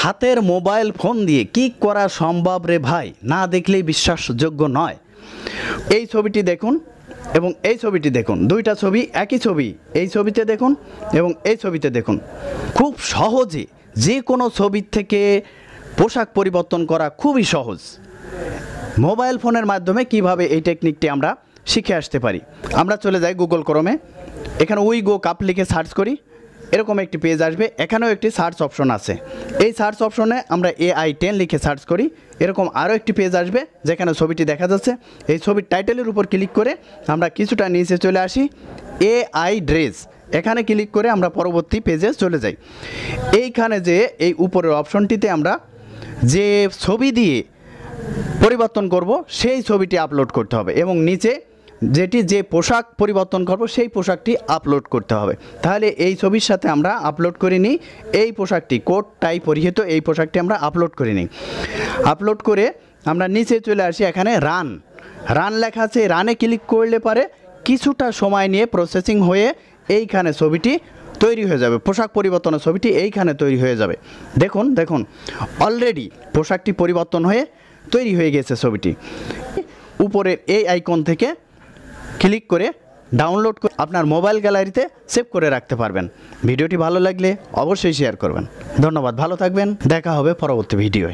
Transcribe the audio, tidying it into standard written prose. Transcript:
হাতের mobile phone দিয়ে কি করা সম্ভব রে ভাই, না দেখলেই বিশ্বাসযোগ্য নয়। এই ছবিটি দেখুন এবং এই ছবিটি দেখুন, দুইটা ছবি একই ছবি। এই ছবিতে দেখুন এবং এই ছবিতে দেখুন। খুব সহজে যে কোনো ছবির থেকে পোশাক পরিবর্তন করা খুবই সহজ। মোবাইল ফোনের মাধ্যমে কিভাবে এই টেকনিকটি আমরা শিখে আসতে পারি। আমরা চলে যাই গুগল ক্রোমে, এখানে উই গো কাপ লিখে সার্চ করি, এরকম একটি পেজ আসবে। এখানেও একটি সার্চ অপশন আছে, এই সার্চ অপশনে আমরা AI10 লিখে সার্চ করি, এরকম আরও একটি পেজ আসবে যেখানে ছবিটি দেখা যাচ্ছে। এই ছবির টাইটেলের উপর ক্লিক করে আমরা কিছুটা নিচে চলে আসি, AI ড্রেস, এখানে ক্লিক করে আমরা পরবর্তী পেজে চলে যাই। এইখানে যে এই উপরের অপশনটিতে আমরা যে ছবি দিয়ে পরিবর্তন করব সেই ছবিটি আপলোড করতে হবে এবং নিচে যে পোশাক পরিবর্তন করব সেই পোশাকটি আপলোড করতে হবে। তাহলে এই ছবির সাথে আমরা আপলোড করে নিই এই পোশাকটি, কোট টাই পরিহিত এই পোশাকটি আমরা আপলোড করে নিই। আপলোড করে আমরা নিচে চলে আসি, এখানে রান লেখা আছে, রানে ক্লিক করলে পারে কিছুটা সময় নিয়ে প্রসেসিং হয়ে এইখানে ছবিটি তৈরি হয়ে যাবে, পোশাক পরিবর্তনের ছবিটি এইখানে তৈরি হয়ে যাবে। দেখুন অলরেডি পোশাকটি পরিবর্তন হয়ে তৈরি হয়ে গেছে ছবিটি। উপরের এই আইকন থেকে ক্লিক করে ডাউনলোড করে আপনার মোবাইল গ্যালারিতে সেভ করে রাখতে পারবেন। ভিডিওটি ভালো লাগলে অবশ্যই শেয়ার করবেন। ধন্যবাদ, ভালো থাকবেন, দেখা হবে পরবর্তী ভিডিওয়।